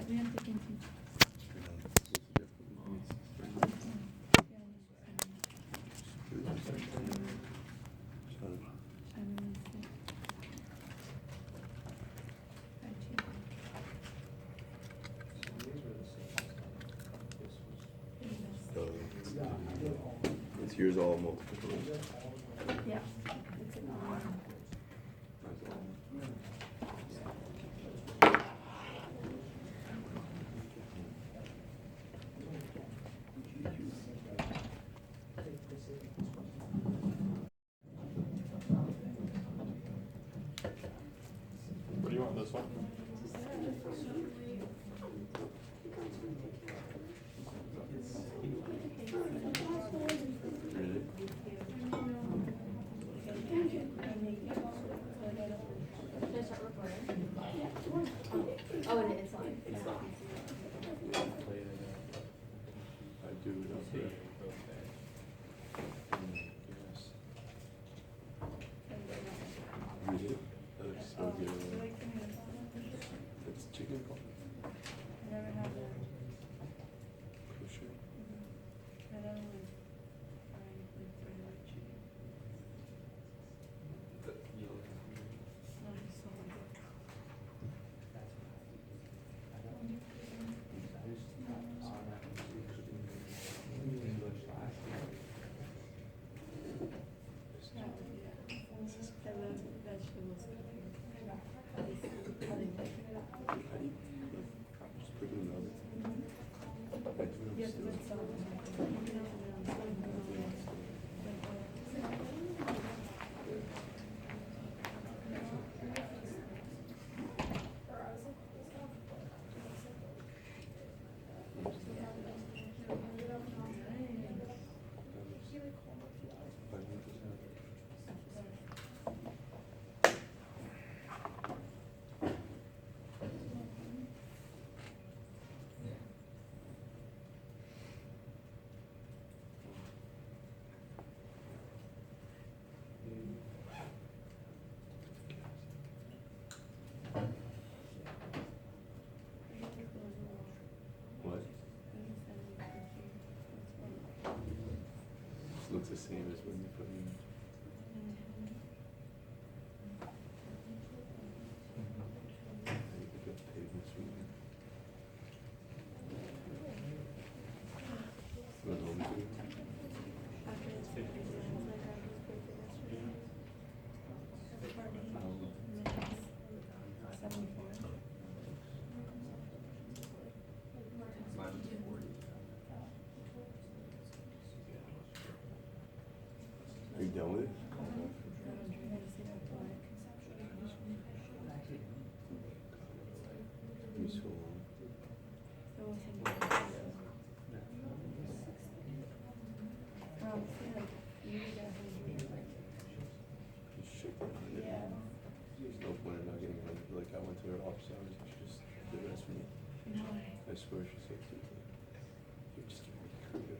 We have to continue. It's yours all multiple choice. Yeah. It's an What do you want, this one? Really? Should I start recording? Oh, and it's on. I do it up there. Yes. Really? That looks so good. It's chicken call. I never had that. Kosher. I don't like fried chicken. Not so good. Yeah, I love vegetables cooking. Cutting. Just put it in the oven. You have to put salt in What? This looks the same as when you put in. I think the table sweetener. What home do? Are you done with it? You so long. You shook it. Yeah. There's no point in not getting money. Like I went to her office hours and she just did the rest for me. I swear she said to me, you just give me the career.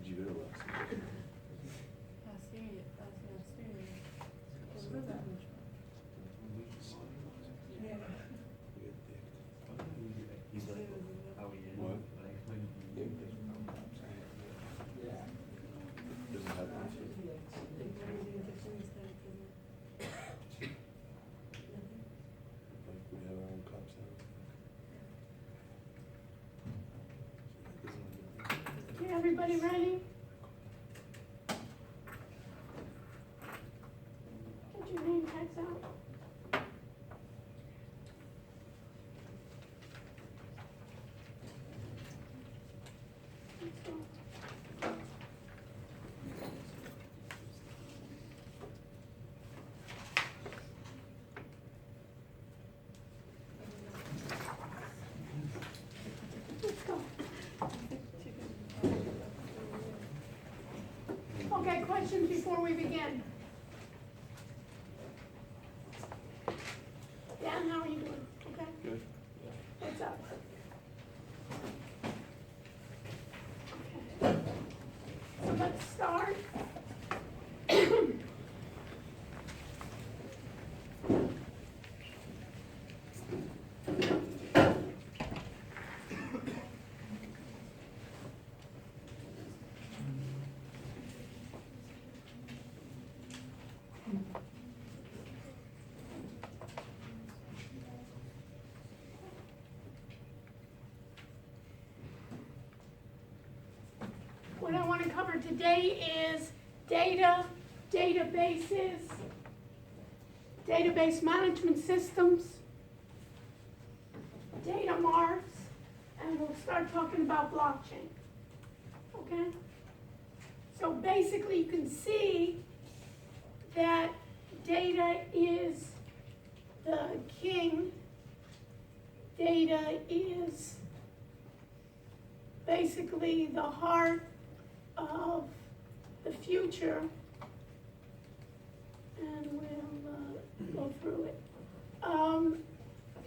Did you go to last night? Yeah. You get dick. He's like, how are you? What? Like, Yeah. Doesn't have one. Like we have our own cops now. Okay, everybody ready? Get your name tags out. Let's go. before we begin? Dan, how are you doing? Okay, Good. what's up? Okay. So let's start. What I want to cover today is data, databases, database management systems, data marts, and we'll start talking about blockchain. Okay? So basically you can see that data is the king. Data is basically the heart of the future, and we'll go through it.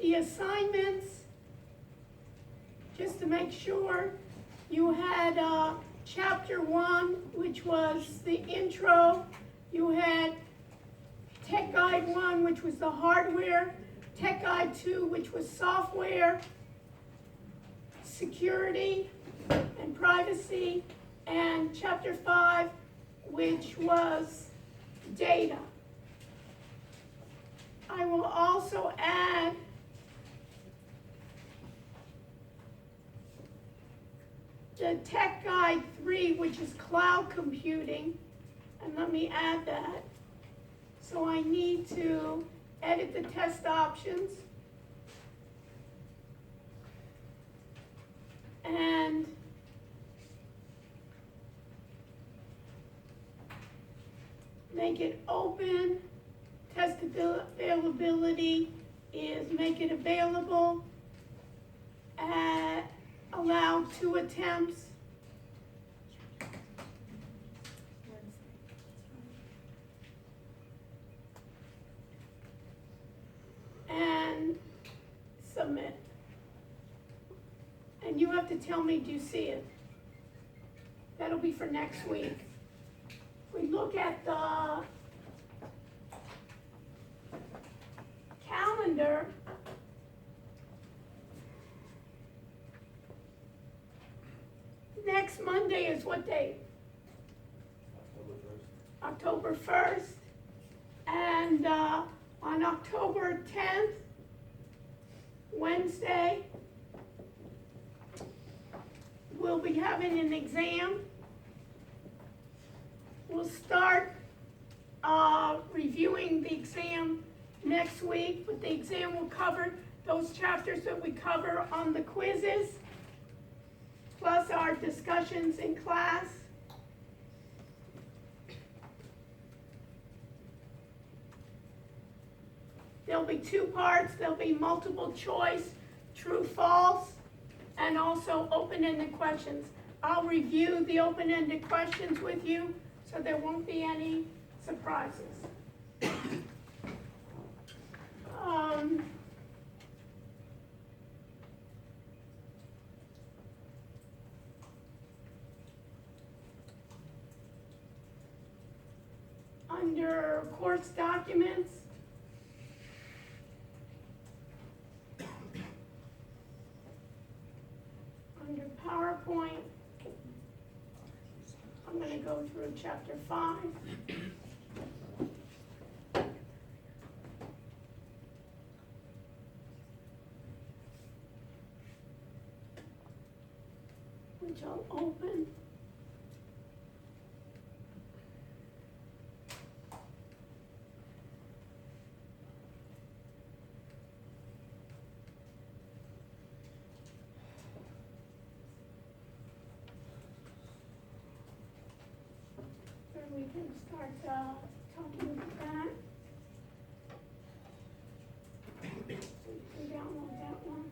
The assignments, just to make sure, you had chapter 1, which was the intro. You had Tech Guide 1, which was the hardware. Tech Guide 2, which was software, security, and privacy. And chapter 5, which was data. I will also add the Tech Guide 3, which is cloud computing, and let me add that. So I need to edit the test options and make it open. Test availability is make it available. Allow 2 attempts. And submit. And you have to tell me, do you see it? That'll be for next week. If we look at the calendar, next Monday is what date? October 1st. And on October 10th, Wednesday, we'll be having an exam. We'll start reviewing the exam next week, but the exam will cover those chapters that we cover on the quizzes, plus our discussions in class. There'll be 2 parts. There'll be multiple choice, true, false, and also open-ended questions. I'll review the open-ended questions with you, so there won't be any surprises. Under course documents, under PowerPoint, I'm going to go through chapter 5. Which I'll open. We can start talking about that. We can download that one.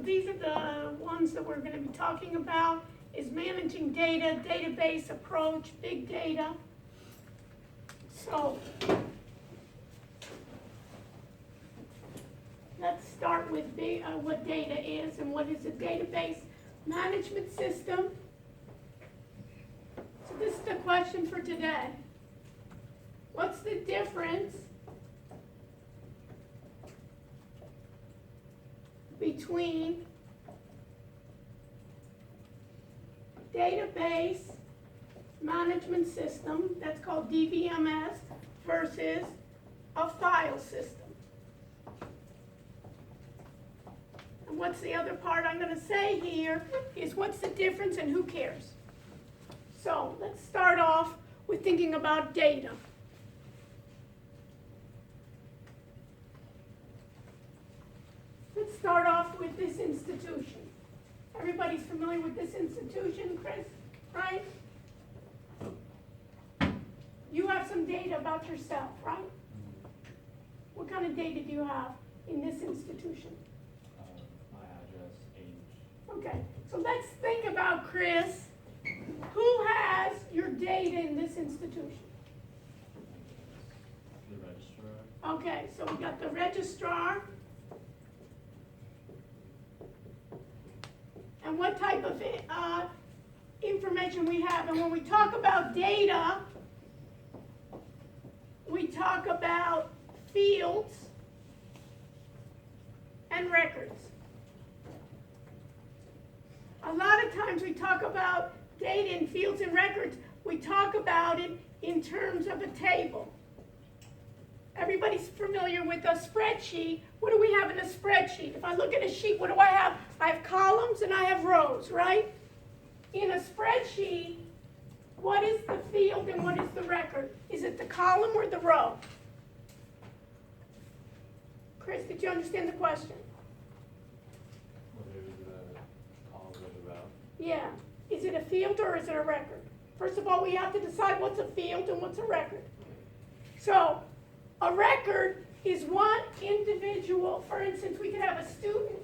these are the ones that we're gonna be talking about, is managing data, database approach, big data. So, let's start with what data is and what is a database management system. So this is the question for today. What's the difference between database management system, that's called DBMS, versus a file system? And what's the other part I'm going to say here is what's the difference and who cares? So let's start off with thinking about data. Let's start off with this institution. Everybody's familiar with this institution, Chris, right? You have some data about yourself, right? What kind of data do you have in this institution? My address, age. Okay, so let's think about, Chris, who has your data in this institution? The registrar. Okay, so we got the registrar. And what type of information we have. And when we talk about data, we talk about fields and records. A lot of times we talk about data in fields and records, we talk about it in terms of a table. Everybody's familiar with a spreadsheet. What do we have in a spreadsheet? If I look at a sheet, what do I have? I have columns and I have rows, right? In a spreadsheet, what is the field and what is the record? Is it the column or the row? Chris, did you understand the question? What is the column about? Yeah. Is it a field or is it a record? First of all, we have to decide what's a field and what's a record. So, a record is one individual. For instance, we could have a student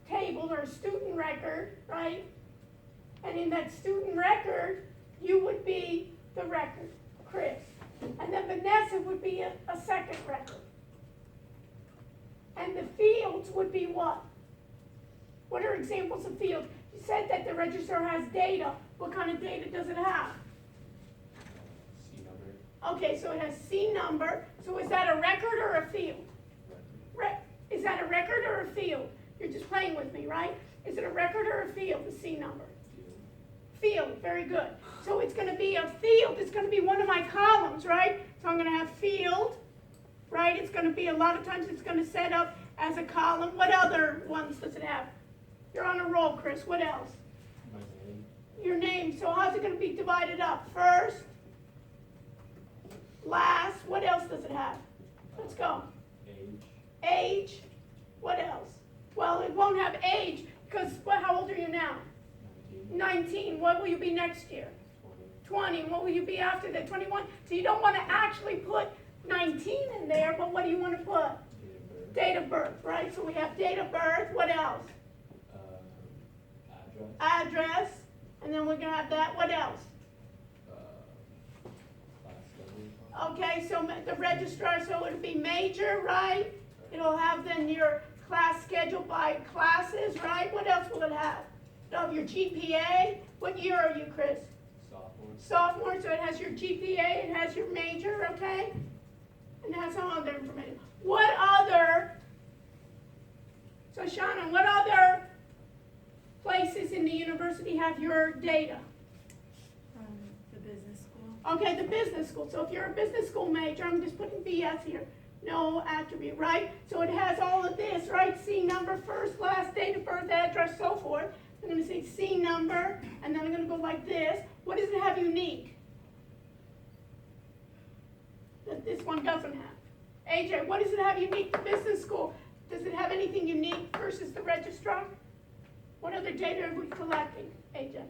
table or a student record, right? And in that student record, you would be the record, Chris. And then Vanessa would be a second record. And the fields would be what? What are examples of fields? You said that the register has data. What kind of data does it have? C number. Okay, so it has C number. So is that a record or a field? Is that a record or a field? You're just playing with me, right? Is it a record or a field, the C number? Field, very good. So it's going to be a field. It's going to be one of my columns, right? So I'm going to have field, right? It's going to be, a lot of times it's going to set up as a column. What other ones does it have? You're on a roll, Chris. What else? My name. Your name. So how's it going to be divided up? First, last. What else does it have? Let's go. Age. Age. What else? Well, it won't have age because, well, how old are you now? 19. What will you be next year? 20. What will you be after that? 21. So you don't want to actually put 19 in there, but what do you want to put? Date of birth, right? So we have date of birth. What else? Address. Address. And then we're going to have that. What else? Class schedule. Okay, so the registrar, so it'll be major, right? It'll have then your class schedule by classes, right? What else will it have? It'll have your GPA. What year are you, Chris? Sophomore. Sophomore, so it has your GPA, it has your major, okay? And it has some other information. What other, so Shannon, what other places in the university have your data? The business school. Okay, the business school. So if you're a business school major, I'm just putting BS here. No attribute, right? So it has all of this, right? C number, first, last, date of birth, address, so forth. I'm going to say C number, and then I'm going to go like this. What does it have unique that this one doesn't have? AJ, what does it have unique? The business school. Does it have anything unique versus the registrar? What other data are we collecting, AJ?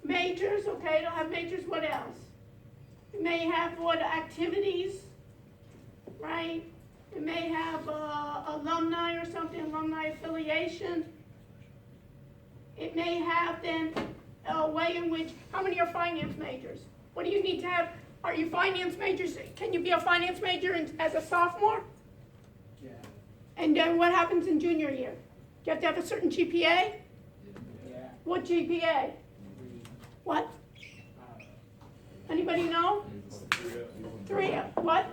Majors, okay, it'll have majors. What else? It may have what activities, right? It may have alumni or something, alumni affiliation. It may have then a way in which, how many are finance majors? What do you need to have? Are you finance majors? Can you be a finance major as a sophomore? Yeah. And then what happens in junior year? Do you have to have a certain GPA? Yeah. What GPA? What? Anybody know? 3.0. What?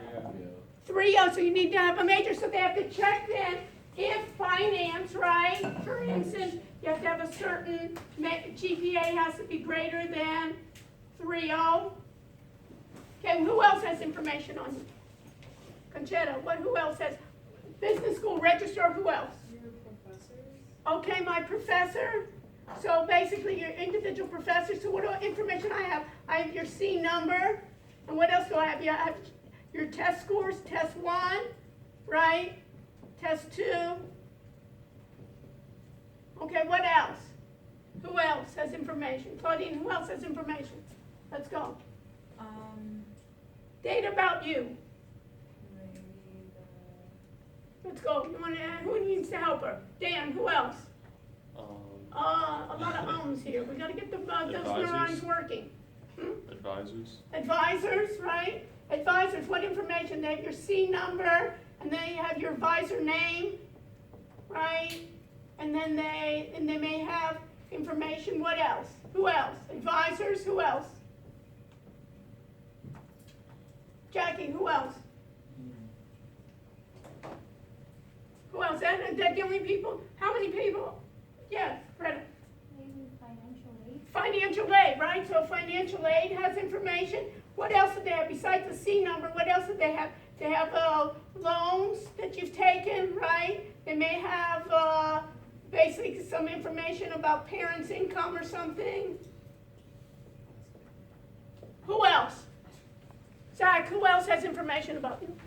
3.0. So you need to have a major. So they have to check then if finance, right? For instance, you have to have a certain GPA has to be greater than 3.0. Okay, who else has information on you? Conchetta, who else has? Business school registrar, who else? Your professors? Okay, my professor. So basically your individual professor. So what information I have? I have your C number. And what else do I have? Yeah, I have your test scores, test 1, right? Test 2. Okay, what else? Who else has information? Claudine, who else has information? Let's go. Data about you. Maybe Let's go. You want to? Who needs to help her? Dan, who else? A lot of ums here. We got to get those neurons working. Advisors. Advisors, right? Advisors, what information? They have your C number, and then you have your advisor name, right? And then they may have information. What else? Who else? Advisors, who else? Jackie, who else? Who else? That the only people? How many people? Yes, Greta. Maybe financial aid. Financial aid, right? So financial aid has information. What else do they have besides the C number? What else do they have? They have loans that you've taken, right? They may have basically some information about parents' income or something. Who else? Zach, who else has information about you?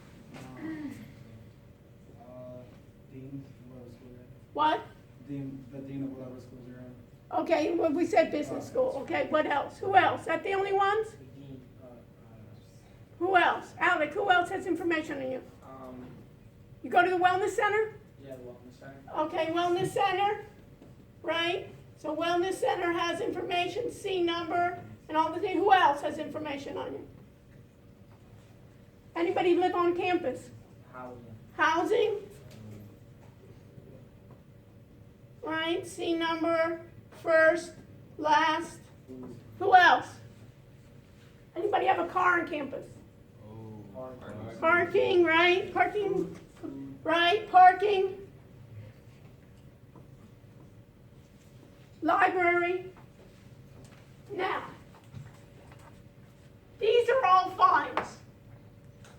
Dean, whatever school you're in. What? The dean of whatever schools you're in. Okay, well, we said business school. Okay, what else? Who else? Is that the only ones? Who else? Alec, who else has information on you? You go to the wellness center? Yeah, the wellness center. Okay, wellness center, right? So wellness center has information, C number, and all the things. Who else has information on you? Anybody live on campus? Housing? Right, C number, first, last. Who else? Anybody have a car on campus? Parking, right? Parking, right? Parking. Library. Now, these are all files.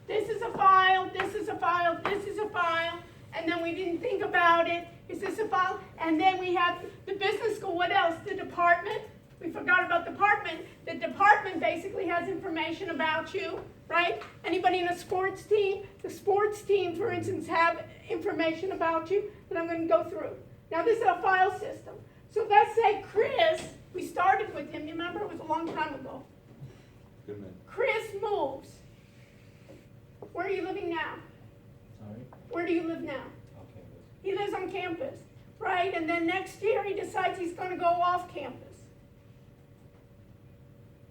This is a file, this is a file, this is a file, and then we didn't think about it. Is this a file? And then we have the business school. What else? The department. We forgot about the department. The department basically has information about you, right? Anybody in a sports team? The sports team, for instance, have information about you that I'm going to go through. Now, this is a file system. So let's say Chris, we started with him. You remember? It was a long time ago. Good man. Chris moves. Where are you living now? Sorry? Where do you live now? Okay. He lives on campus, right? And then next year he decides he's going to go off campus.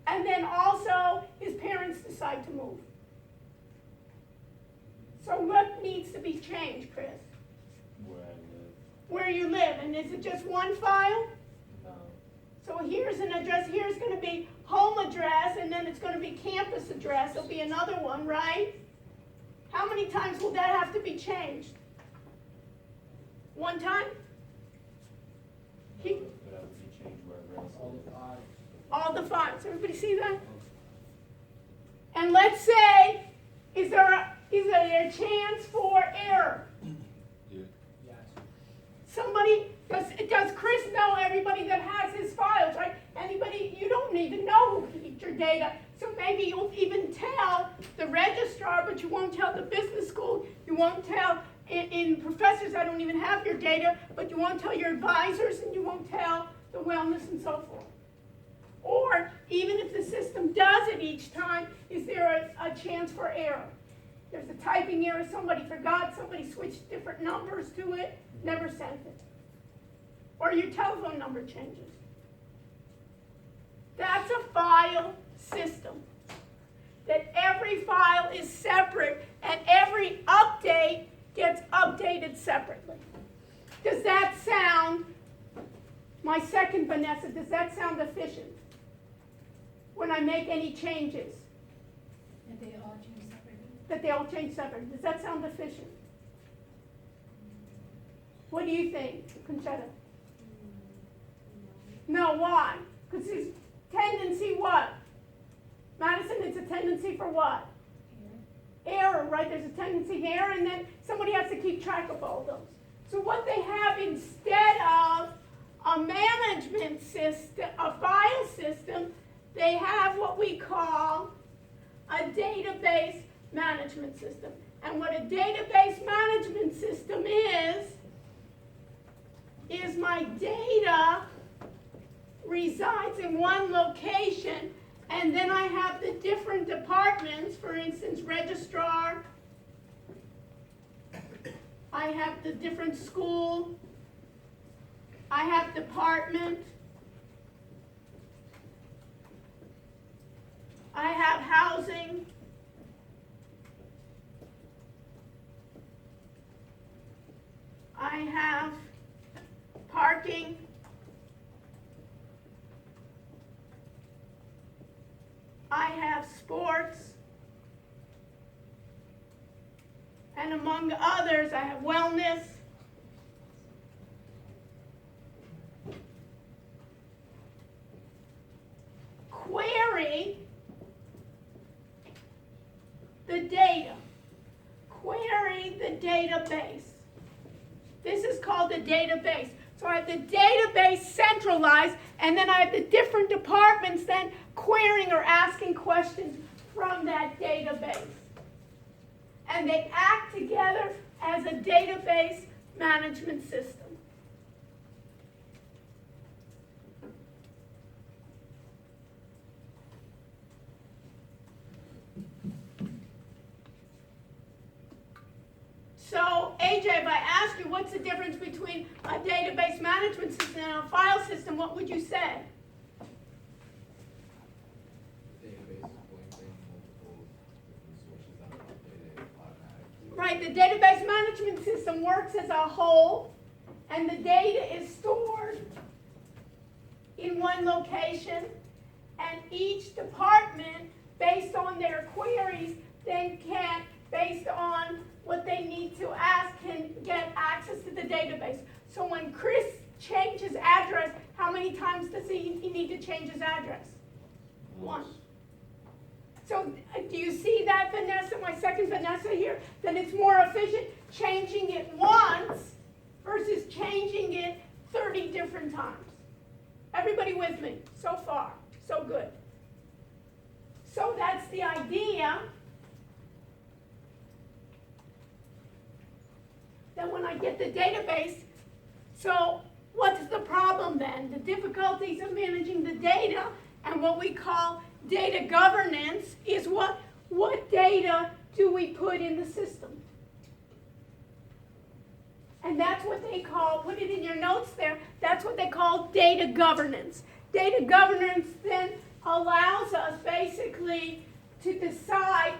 And then also his parents decide to move. So what needs to be changed, Chris? Where I live? Where you live. And is it just one file? No. So here's an address. Here's going to be home address, and then it's going to be campus address. There'll be another one, right? How many times will that have to be changed? One time? But I would be changed wherever else I live. All the files. Everybody see that? And let's say, is there a chance for error? Yeah. Yes. Somebody, does Chris know everybody that has his files, right? Anybody, you don't even know who keeps your data. So maybe you'll even tell the registrar, but you won't tell the business school. You won't tell in professors that don't even have your data, but you won't tell your advisors, and you won't tell the wellness and so forth. Or even if the system does it each time, is there a chance for error? there's a typing error, somebody forgot, somebody switched different numbers to it, never sent it. Or your telephone number changes. That's a file system. That every file is separate and every update gets updated separately. Does that sound, my second Vanessa, does that sound efficient? When I make any changes, And they all change separately? that they all change separately, does that sound efficient? What do you think, Conchetta? No, why? Because there's tendency what? Madison, it's a tendency for what? Error, right? There's a tendency to error, and then somebody has to keep track of all those. So what they have instead of a management system, a file system, they have what we call a database management system. And what a database management system is my data resides in one location, and then I have the different departments, for instance, registrar, I have the different school, I have department, I have housing, I have parking, I have sports, and among others, I have wellness, query the data, query the database. This is called a database. So I have the database centralized, and then I have the different departments then querying or asking questions from that database. And they act together as a database management system. So, AJ, if I ask you what's the difference between a database management system and a file system, what would you say? Database is pulling from multiple different sources and updating it automatically. Right, the database management system works as a whole, and the data is stored in one location, and each department, based on their queries, then can, based on what they need to ask, can get access to the database. So when Chris changes address, how many times does he need to change his address? Once. So do you see that, Vanessa, my second Vanessa here? That it's more efficient changing it once versus changing it 30 different times. Everybody with me so far? So good. So that's the idea. Then when I get the database, so what's the problem then? The difficulties of managing the data and what we call data governance is what data do we put in the system? And that's what they call, put it in your notes there, that's what they call data governance. Data governance then allows us basically to decide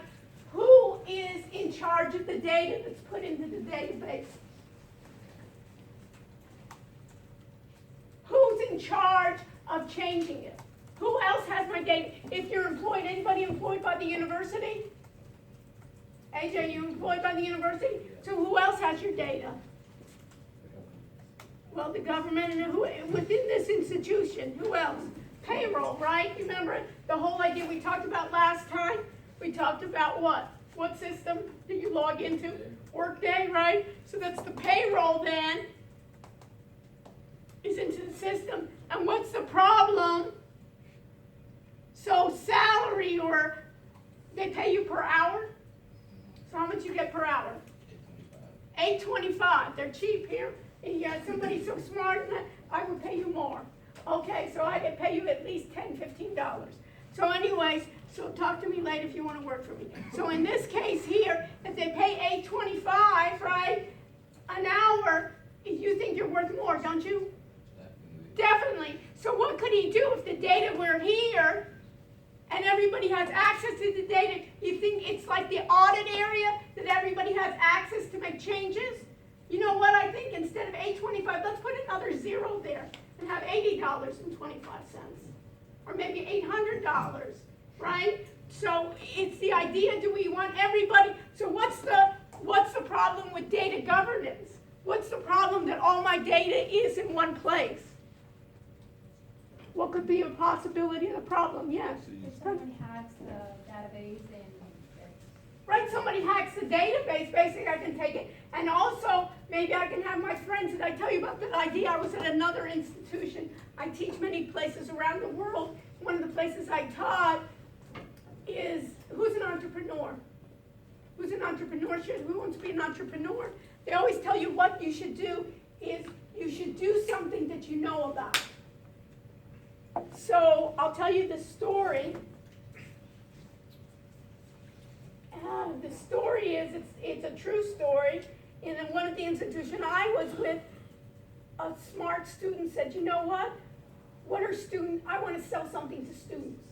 who is in charge of the data that's put into the database. Who's in charge of changing it? Who else has my data? If you're employed, anybody employed by the university? AJ, you employed by the university? So who else has your data? Well, the government and who within this institution. Who else? Payroll, right? You remember the whole idea we talked about last time? We talked about what? What system do you log into? Workday, right? So that's the payroll then is into the system. And what's the problem? So salary, or they pay you per hour? So how much you get per hour? $8.25. They're cheap here. And you have somebody so smart, and I would pay you more. Okay, so I could pay you at least $10, $15. So anyways, so talk to me later if you want to work for me. So in this case here, if if they pay $8.25, right, an hour, you think you're worth more, don't you? Definitely. So what could he do if the data were here and everybody has access to the data? You think it's like the audit area that everybody has access to make changes? You know what I think? Instead of $8.25, let's put another zero there and have $80.25. Or maybe $800, right? So it's the idea, do we want everybody? So what's the problem with data governance? What's the problem that all my data is in one place? What could be a possibility of the problem? Yes. If someone hacks the database and Right, somebody hacks the database, basically I can take it. And also, maybe I can have my friends, did I tell you about that idea? I was at another institution. I teach many places around the world. One of the places I taught is, who's an entrepreneur? Who's an entrepreneur? Who wants to be an entrepreneur? They always tell you what you should do is you should do something that you know about. So I'll tell you the story. The story is, it's a true story. In one of the institutions I was with, a smart student said, you know what? I want to sell something to students.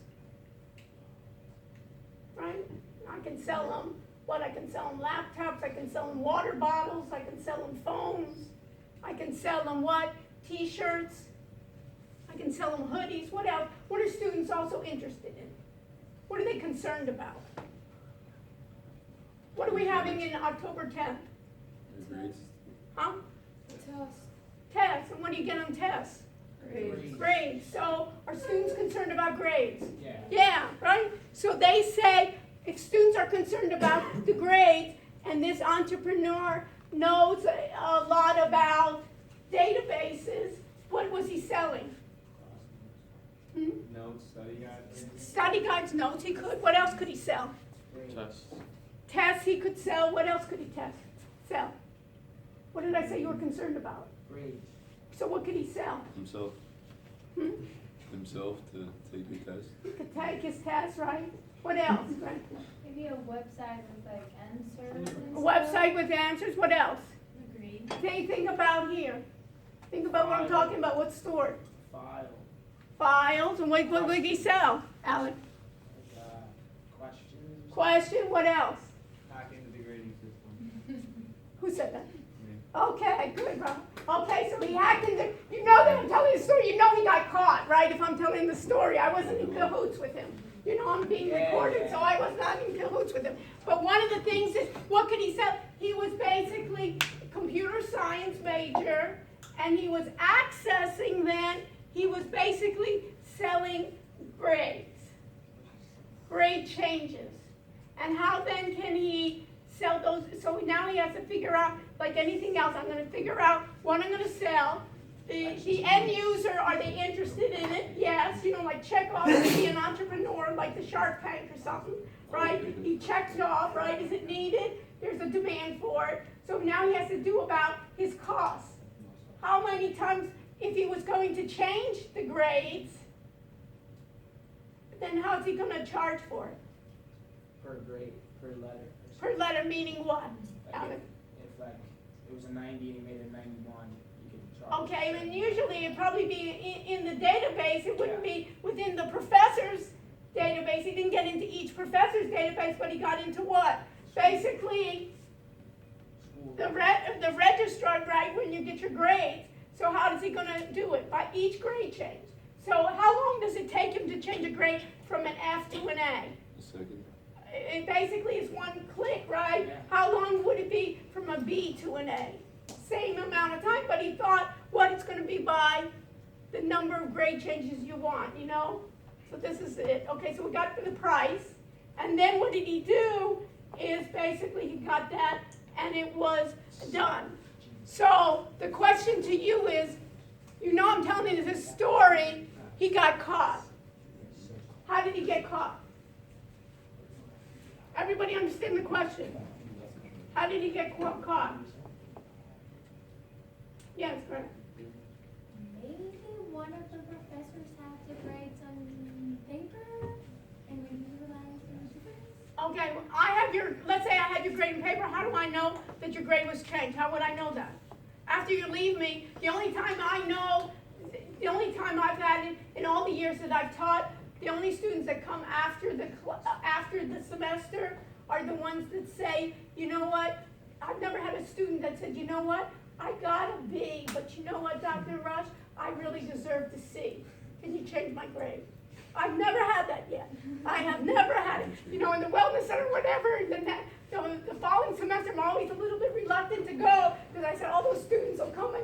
Right? I can sell them, I can sell them laptops, I can sell them water bottles, I can sell them phones, I can sell them what? T-shirts, I can sell them hoodies, what else? What are students also interested in? What are they concerned about? What are we having in October 10th? Grades. Huh? Tests. And what do you get on tests? Grades. So are students concerned about grades? Yeah. Yeah, right? So they say if students are concerned about the grades and this entrepreneur knows a lot about databases, what was he selling? Notes, study guides. Study guides, notes he could. What else could he sell? Tests. Tests he could sell. What else could he sell? What did I say you were concerned about? Grades. So what could he sell? Himself. Himself to take the test. He could take his test, right? What else? Right? maybe a website with like answers and A stuff. website with answers. What else? Agreed. Think about here. Think about what I'm talking about. What's stored? File. Files. And what would he sell, Alec? Like, questions. Question. What else? Hack into the grading system. Who said that? Me. Okay, good, Rob. Okay, so he hacked into, you know that I'm telling the story, you know he got caught, right? If I'm telling the story, I wasn't in cahoots with him. You know, I'm being recorded, so I was not in cahoots with him. But one of the things is, what could he sell? He was basically a computer science major, and he was accessing then, he was basically selling grades, grade changes. And how then can he sell those? So now he has to figure out, like anything else, I'm going to figure out what I'm going to sell. The end user, are they interested in it? Yes. You know, like check off to be an entrepreneur, like the Shark Tank or something, right? He checks off, right? Is it needed? There's a demand for it. So now he has to do about his costs. How many times, if he was going to change the grades, then how's he going to charge for it? Per grade, per letter. Per letter, meaning what? Like if like it was a 90 and he made it 91, you could charge. Okay, and usually it'd probably be in the database, it wouldn't be within the professor's database. He didn't get into each professor's database, but he got into what? Basically, School. the registrar, right, when you get your grades. So how is he gonna do it? By each grade change. So how long does it take him to change a grade from an F to an A? A second. It basically is one click, right? Yeah. How long would it be from a B to an A? Same amount of time, but he thought, what it's going to be by the number of grade changes you want, you know? So this is it. Okay, so we got the price. And then what did he do is basically he got that and it was done. So the question to you is, you know I'm telling you this story, he got caught. How did he get caught? Everybody understand the question? How did he get caught? Yes, correct. Maybe one of the professors had to write some paper and we utilized the papers. Okay, well, I have let's say I had your grade in paper, how do I know that your grade was changed? How would I know that? After you leave me, the only time I've had it in all the years that I've taught, the only students that come after the semester are the ones that say, you know what, I've never had a student that said, you know what, I got a B, but you know what, Dr. Rush, I really deserve to C. Can you change my grade? I've never had that yet. I have never had it. You know, in the wellness center, whatever, the following semester, I'm always a little bit reluctant to go because I said all those students will come and,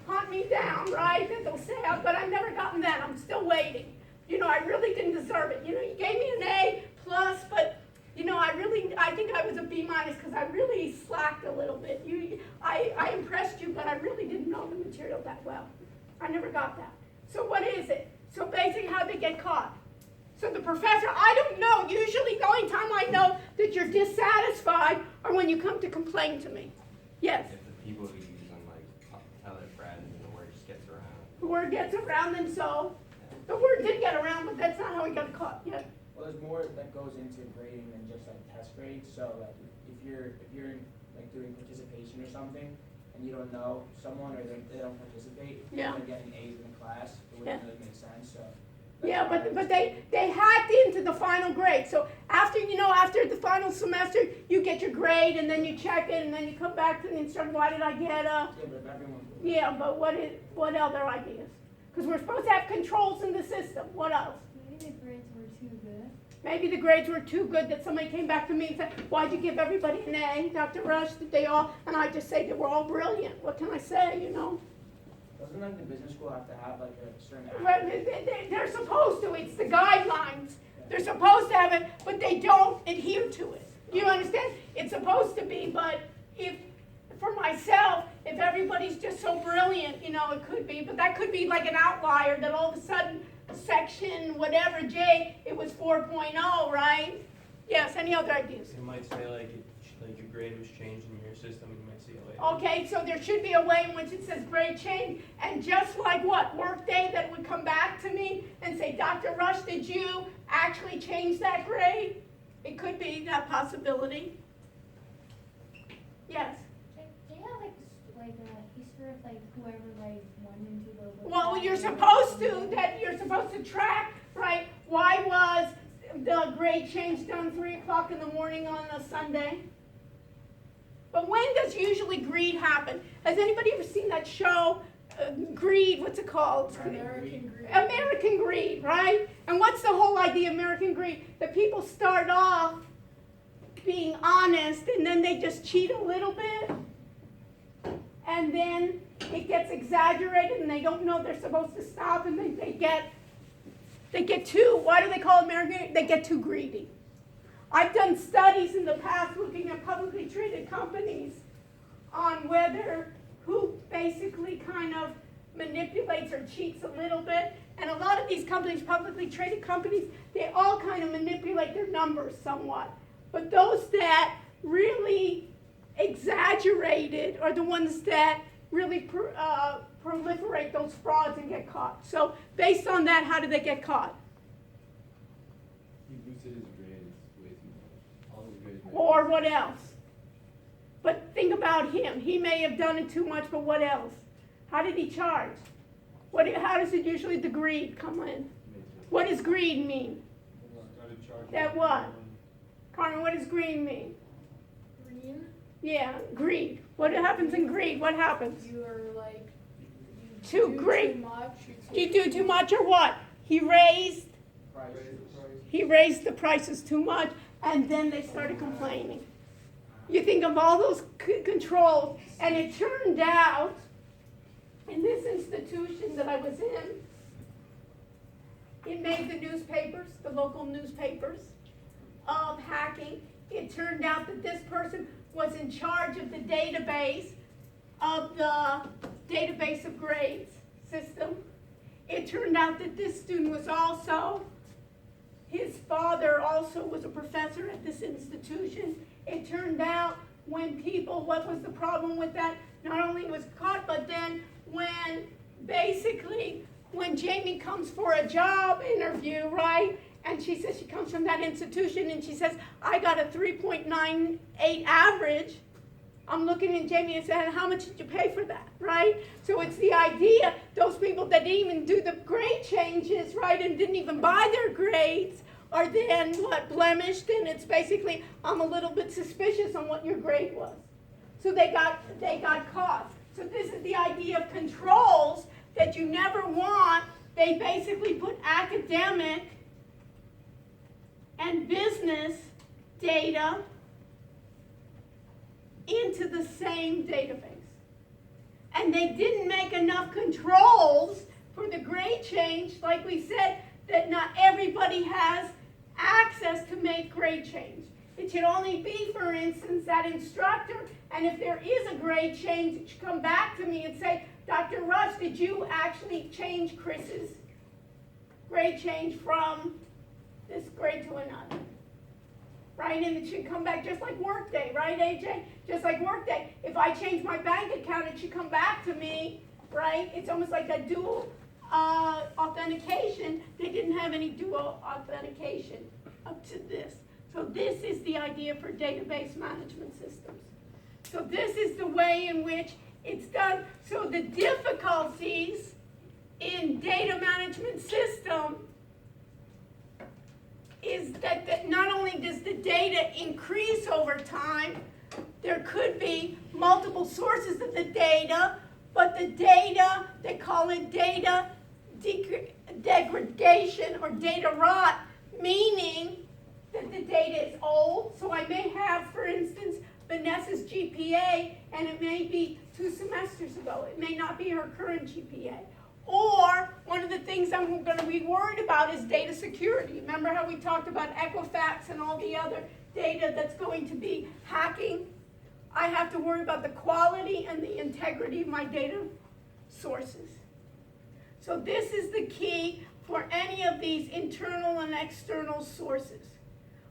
hunt me down, right? And they'll say, but I've never gotten that. I'm still waiting. I really didn't deserve it. You gave me an A plus, but, I think I was a B minus because I really slacked a little bit. I impressed you, but I really didn't know the material that well. I never got that. So what is it? So basically, how they get caught? So the professor, I don't know. Usually the only time I know that you're dissatisfied are when you come to complain to me. Yes? If the people who use them, tell their friends and the word just gets around. The word gets around, and so the word did get around, but that's not how he got caught. Yeah. Well, there's more that goes into grading than just test grades. So if you're doing participation or something, and you don't know someone or they don't participate, Yeah. they're getting A's in the class. It wouldn't really make sense. So. Yeah, but they hacked into the final grade. So after the final semester, you get your grade, and then you check it, and then you come back to the instructor. Why did I get a? Yeah, but if everyone. Yeah, but what other ideas? Because we're supposed to have controls in the system. What else? Maybe the grades were too good. Maybe the grades were too good that somebody came back to me and said, why'd you give everybody an A, Dr. Rush? Did they all? And I just say they were all brilliant. What can I say, Doesn't the business school have to have a certain? Well, they're supposed to. It's the guidelines. They're supposed to have it, but they don't adhere to it. Do you understand? It's supposed to be, but for myself, if everybody's just so brilliant, it could be. But that could be like an outlier that all of a sudden, section whatever J, it was 4.0, right? Yes. Any other ideas? You might say like your grade was changed in your system, and you might see it later. Okay, so there should be a way in which it says grade change, and just like what, Workday, that would come back to me and say, Dr. Rush, did you actually change that grade? It could be that possibility. Yes. Do you have a history of whoever went into the? Well, you're supposed to track, right? Why was the grade change done 3 o'clock in the morning on a Sunday? But when does usually greed happen? Has anybody ever seen that show, Greed? What's it called? American Greed. American Greed, right? And what's the whole idea of American Greed? That people start off being honest, and then they just cheat a little bit, and then it gets exaggerated, and they don't know they're supposed to stop, and they get too, why do they call it American Greed? They get too greedy. I've done studies in the past looking at publicly traded companies on who basically kind of manipulates or cheats a little bit. And a lot of these companies, publicly traded companies, they all kind of manipulate their numbers somewhat. But those that really exaggerated are the ones that really proliferate those frauds and get caught. So based on that, how do they get caught? He boosted his grades way too much. All his grades. Or what else? But think about him. He may have done it too much, but what else? How did he charge? How does it usually the greed come in? What does greed mean? That what? Carmen, what does greed mean? Green. Yeah, greed. What happens in greed? What happens? You are Too greed. You do too much or what? He raised the prices too much, and then they started complaining. You think of all those controls, and it turned out, in this institution that I was in, it made the newspapers, the local newspapers, of hacking. It turned out that this person was in charge of the database of grades system. It turned out that this student was also, his father also was a professor at this institution. It turned out what was the problem with that? Not only was caught, but then when Jamie comes for a job interview, right? And and she says she comes from that institution, and she says, I got a 3.98 average. I'm looking at Jamie and saying, how much did you pay for that, right? So it's the idea, those people that didn't even do the grade changes, right, and didn't even buy their grades, are then, blemished, and it's basically, I'm a little bit suspicious on what your grade was. So they got caught. So this is the idea of controls that you never want. They basically put academic and business data into the same database. And they didn't make enough controls for the grade change, like we said, that not everybody has access to make grade change. It should only be, for instance, that instructor, and if there is a grade change, it should come back to me and say, Dr. Rush, did you actually change Chris's grade change from this grade to another? Right, and it should come back just like Workday, right, AJ? Just like Workday. If I change my bank account, it should come back to me, right? It's almost like that dual authentication. They didn't have any dual authentication up to this. So this is the idea for database management systems. So this is the way in which it's done. So the difficulties in data management system is that not only does the data increase over time, there could be multiple sources of the data, but the data, they call it data degradation or data rot, meaning that the data is old. So I may have, for instance, Vanessa's GPA, and it may be 2 semesters ago. It may not be her current GPA. Or one of the things I'm going to be worried about is data security. Remember how we talked about Equifax and all the other data that's going to be hacking? I have to worry about the quality and the integrity of my data sources. So this is the key for any of these internal and external sources.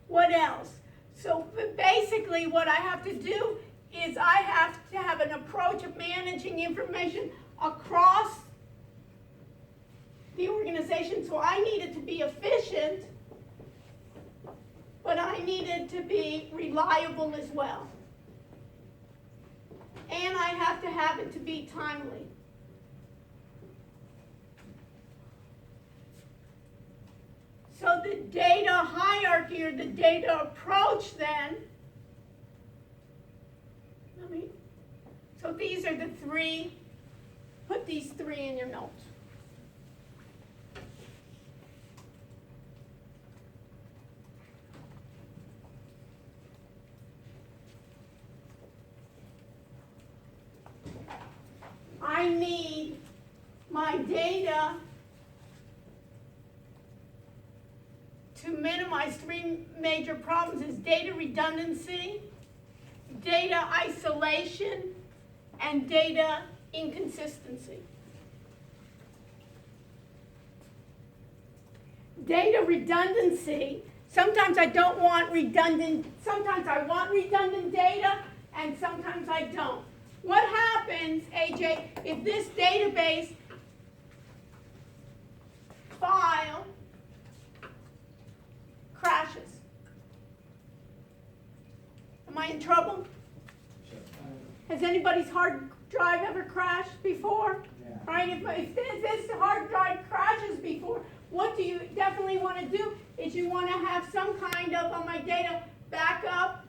What else? So basically what I have to do is I have to have an approach of managing information across the organization. So I needed to be efficient, but I needed to be reliable as well. And I have to have it to be timely. So the data hierarchy or the data approach then, so these are the 3, put these 3 in your notes. I need my data to minimize 3 major problems is data redundancy, data isolation, and data inconsistency. Data redundancy, sometimes I don't want redundant, sometimes I want redundant data, and sometimes I don't. What happens, AJ, if this database file crashes? Am I in trouble? Has anybody's hard drive ever crashed before? Yeah. Right? If this hard drive crashes before, what do you definitely want to do is you want to have some kind of, on my data, backup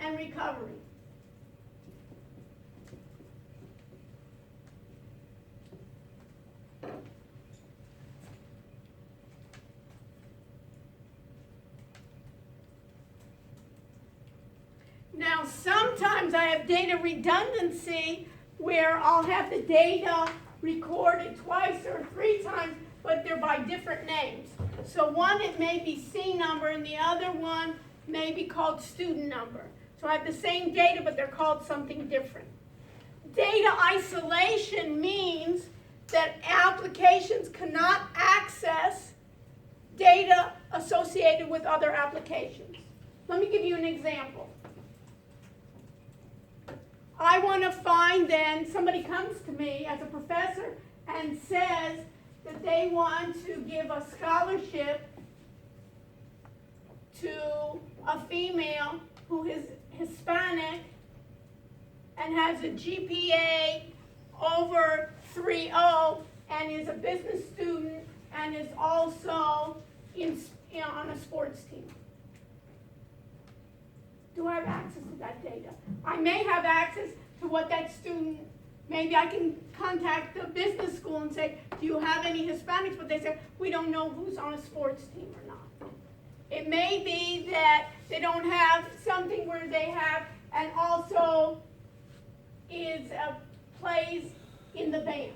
and recovery. Now, sometimes I have data redundancy where I'll have the data recorded twice or 3 times, but they're by different names. So one, it may be C number, and the other one may be called student number. So I have the same data, but they're called something different. Data isolation means that applications cannot access data associated with other applications. Let me give you an example. I want to find then, somebody comes to me as a professor and says that they want to give a scholarship to a female who is Hispanic and has a GPA over 3.0 and is a business student and is also on a sports team. Do I have access to that data? I may have access to what that student, maybe I can contact the business school and say, do you have any Hispanics? But they say, we don't know who's on a sports team or not. It may be that they don't have something where they have, and also plays in the band.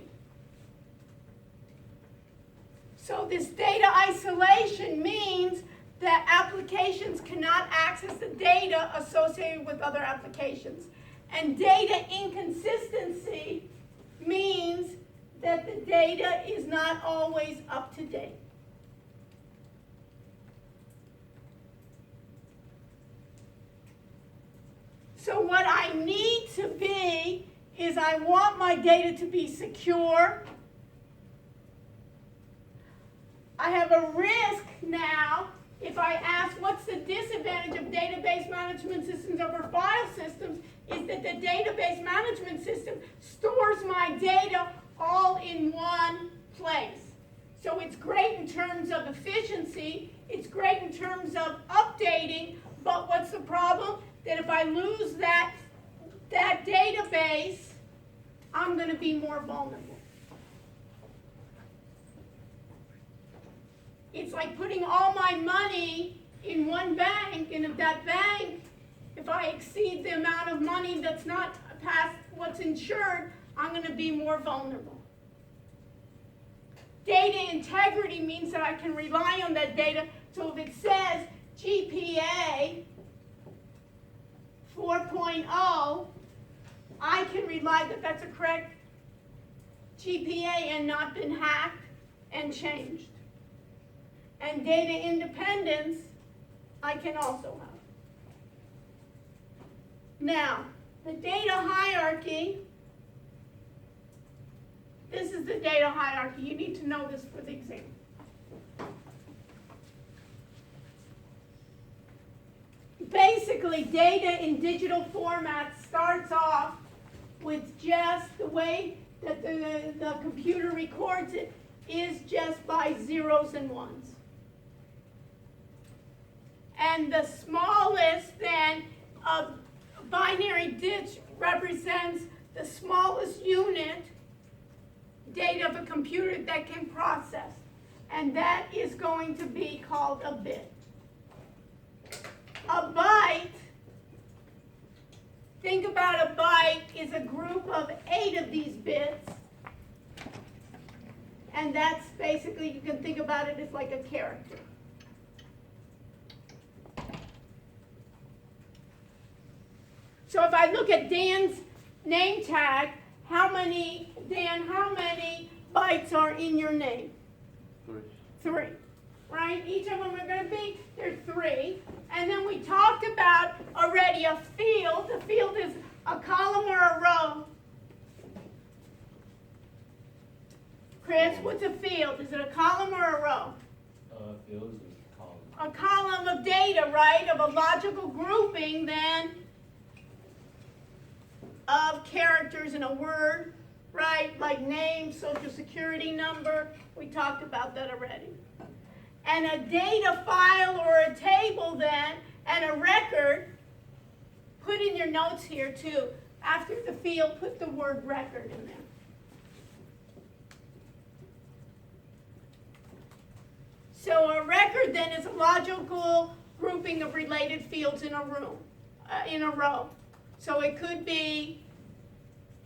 So this data isolation means that applications cannot access the data associated with other applications. And data inconsistency means that the data is not always up to date. So what I need to be is I want my data to be secure. I have a risk now if I ask what's the disadvantage of database management systems over file systems, is that the database management system stores my data all in one place. So it's great in terms of efficiency, it's great in terms of updating, but what's the problem? That if I lose that database, I'm going to be more vulnerable. It's like putting all my money in one bank, and if that bank, if I exceed the amount of money that's not past what's insured, I'm going to be more vulnerable. Data integrity means that I can rely on that data. So if it says GPA 4.0, I can rely that that's a correct GPA and not been hacked and changed. And data independence, I can also have. Now, the data hierarchy, this is the data hierarchy. You need to know this for the exam. Basically, data in digital format starts off with just the way that the computer records it is just by zeros and ones. And the smallest then of binary digit represents the smallest unit data of a computer that can process. And that is going to be called a bit. A byte, think about a byte is a group of 8 of these bits. And that's basically, you can think about it as like a character. So if I look at Dan's name tag, how many bytes are in your name? 3, right? Each of them are going to be, there's 3. And then we talked about already a field. A field is a column or a row. Chris, what's a field? Is it a column or a row? Field is a column. A column of data, right? Of a logical grouping then of characters in a word, right? Like name, social security number. We talked about that already. And a data file or a table then, and a record, put in your notes here too. After the field, put the word record in there. So a record then is a logical grouping of related fields in a row. So it could be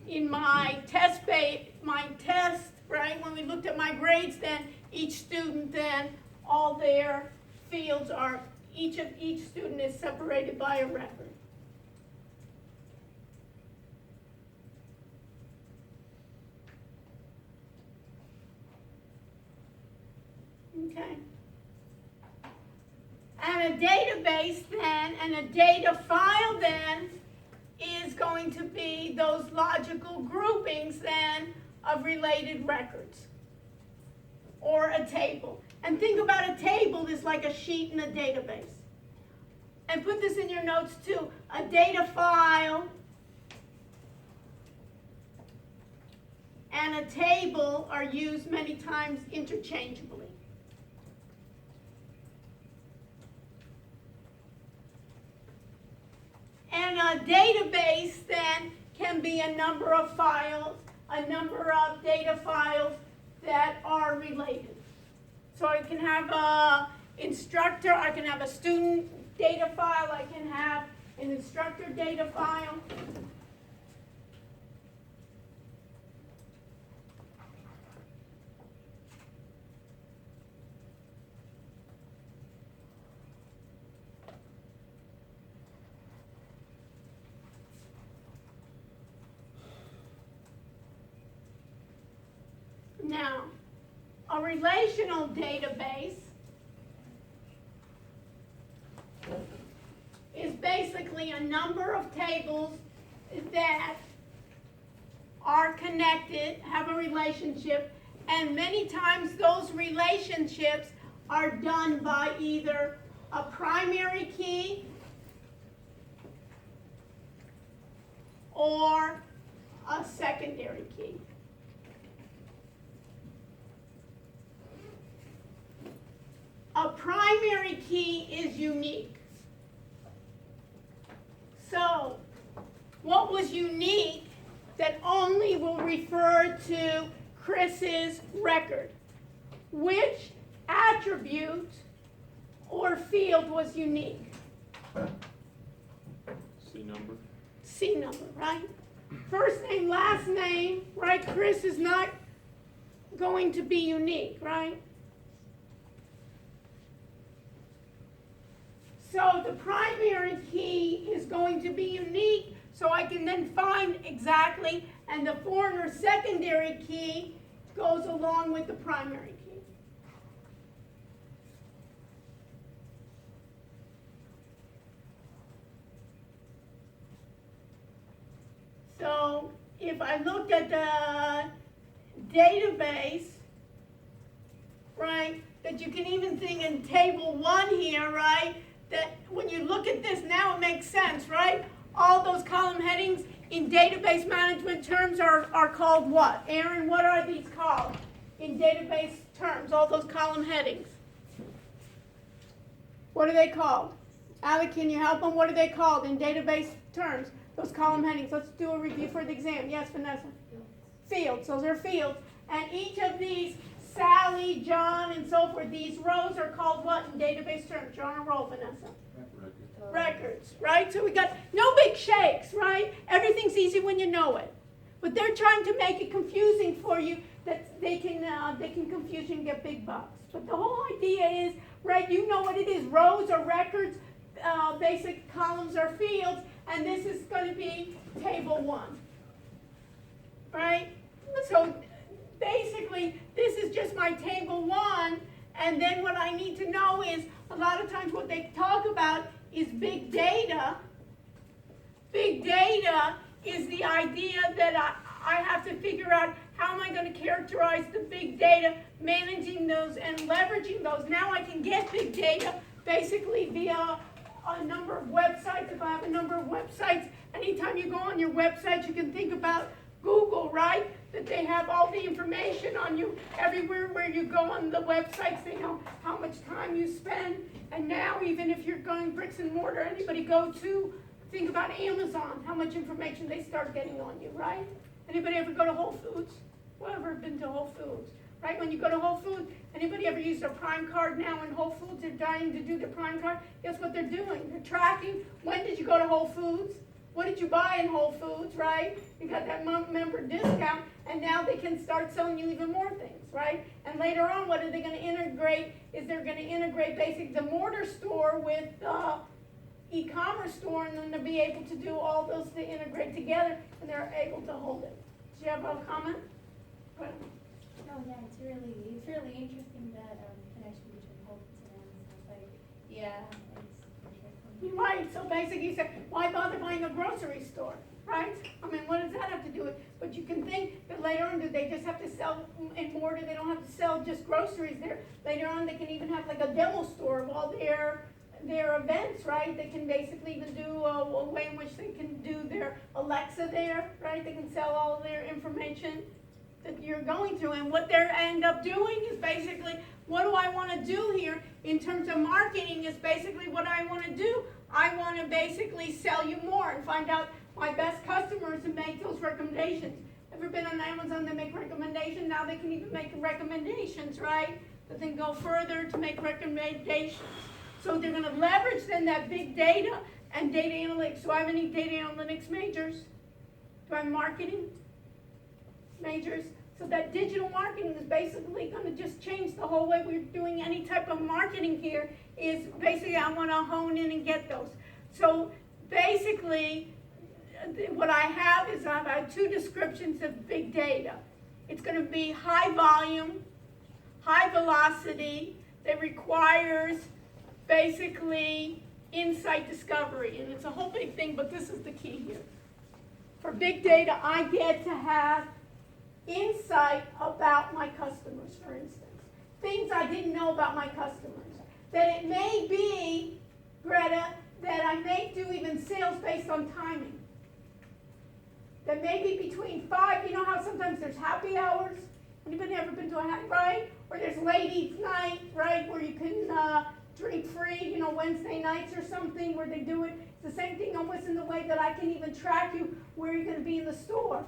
in my test, right? When we looked at my grades, then each student, then all their fields are, each student is separated by a record. Okay. And a database then, and a data file then, is going to be those logical groupings then of related records. or a table. And think about a table is like a sheet in a database. And put this in your notes too. A data file and a table are used many times interchangeably. And a database then can be a number of files, a number of data files that are related. So I can have a instructor, I can have a student data file, I can have an instructor data file. Now, a relational database is basically a number of tables that are connected, have a relationship, and many times those relationships are done by either a primary key or a secondary key. A primary key is unique. So, what was unique that only will refer to Chris's record? Which attribute or field was unique? C number. C number, right? First name, last name, right? Chris is not going to be unique, right? So the primary key is going to be unique, so I can then find exactly, and the foreign or secondary key goes along with the primary key. So if I look at the database, right, that you can even think in table 1 here, right, that when you look at this now it makes sense, right? All those column headings in database management terms are called what? Aaron, what are these called in database terms, all those column headings? What are they called? Alec, can you help them? What are they called in database terms, those column headings? Let's do a review for the exam. Yes, Vanessa? Fields. Those are fields. And each of these, Sally, John, and so forth, these rows are called what in database terms? You're on a roll, Vanessa. Records, right? So we got no big shakes, right? Everything's easy when you know it. But they're trying to make it confusing for you that they can confuse you and get big bucks. But the whole idea is, right, you know what it is. Rows are records, basic columns are fields, and this is going to be table 1, right? So basically, this is just my table 1, and then what I need to know is, a lot of times what they talk about is big data. Big data is the idea that I have to figure out how am I going to characterize the big data, managing those and leveraging those. Now I can get big data basically via a number of websites. If I have a number of websites, anytime you go on your website, you can think about Google, right? That they have all the information on you everywhere where you go on the websites. They know how much time you spend. And now, even if you're going bricks and mortar, anybody go to, think about Amazon, how much information they start getting on you, right? Anybody ever go to Whole Foods? Whoever been to Whole Foods, right? When you go to Whole Foods, anybody ever use their Prime card now in Whole Foods? They're dying to do their Prime card. Guess what they're doing? They're tracking. When did you go to Whole Foods? What did you buy in Whole Foods, right? You got that member discount, and now they can start selling you even more things, right? And later on, what are they going to integrate? Is they're going to integrate basically the mortar store with the e-commerce store, and then they'll be able to do all those to integrate together, and they're able to hold it. Do you have a comment? Go ahead. Oh yeah, it's really interesting that connection between Whole Foods and Amazon. Like, yeah, it's interesting. Right, so basically you say, why bother buying a grocery store, right? I mean, what does that have to do with? But you can think that later on, do they just have to sell and more? Do they don't have to sell just groceries there? Later on, they can even have like a demo store of all their events, right? They can basically even do a way in which they can do their Alexa there, right? They can sell all of their information that you're going through. And what they end up doing is basically, what do I want to do here in terms of marketing is basically what I want to do. I want to basically sell you more and find out my best customers and make those recommendations. Ever been on Amazon? They make recommendations. Now they can even make recommendations, right? But then go further to make recommendations. So they're going to leverage then that big data and data analytics. Do I have any data analytics majors? Do I have marketing majors? So that digital marketing is basically going to just change the whole way we're doing any type of marketing here. Is basically I want to hone in and get those. So basically what I have is I have two descriptions of big data. It's going to be high volume, high velocity, that requires basically insight discovery. And it's a whole big thing, but this is the key here. For big data, I get to have insight about my customers, for instance. Things I didn't know about my customers. That it may be, Greta, that I may do even sales based on timing. That maybe between 5, you know how sometimes there's happy hours? Anybody ever been to a happy, right? Or there's ladies' night, right, where you can drink free, you know, Wednesday nights or something where they do it. It's the same thing almost in the way that I can even track you where you're going to be in the store,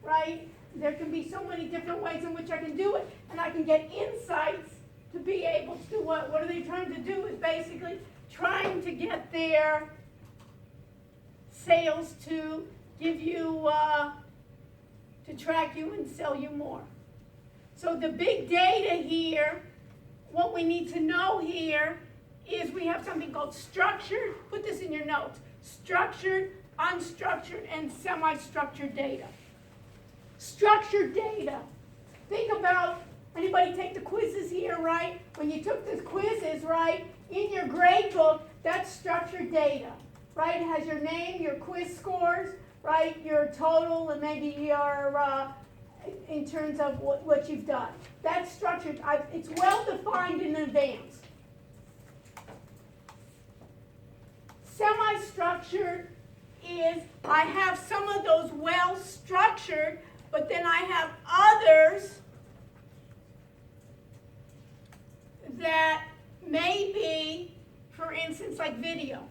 right? There can be so many different ways in which I can do it, and I can get insights to be able to do what are they trying to do is basically trying to get their sales to give you, to track you and sell you more. So the big data here, what we need to know here is we have something called structured, put this in your notes, structured, unstructured, and semi-structured data. Structured data. Think about, anybody take the quizzes here, right? When you took the quizzes, right, in your grade book, that's structured data, right? It has your name, your quiz scores, right, your total, and maybe your, in terms of what you've done. That's structured. It's well defined in advance. Semi-structured is I have some of those well structured, but then I have others that may be, for instance, like video.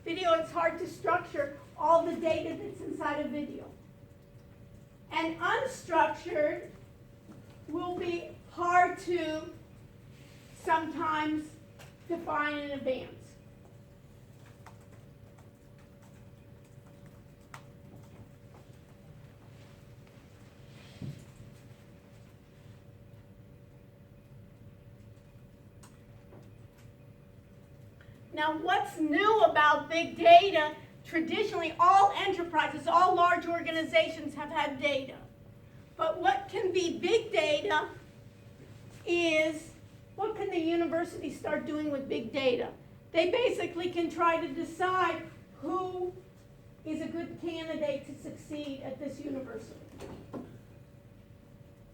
Video, it's hard to structure all the data that's inside a video. And unstructured will be hard to sometimes define in advance. Now, what's new about big data? Traditionally, all enterprises, all large organizations have had data. But what can be big data is, what can the university start doing with big data? They basically can try to decide who is a good candidate to succeed at this university.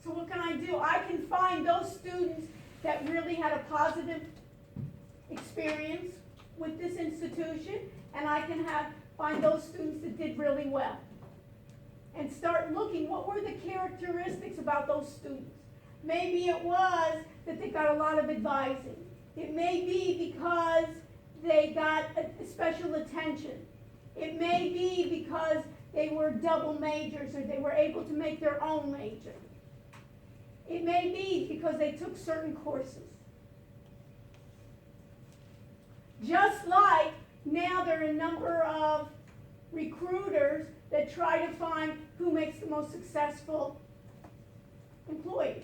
So what can I do? I can find those students that really had a positive experience with this institution, and I can find those students that did really well. And start looking, what were the characteristics about those students? Maybe it was that they got a lot of advising. It may be because they got special attention. It may be because they were double majors or they were able to make their own major. It may be because they took certain courses. Just like now there are a number of recruiters that try to find who makes the most successful employees.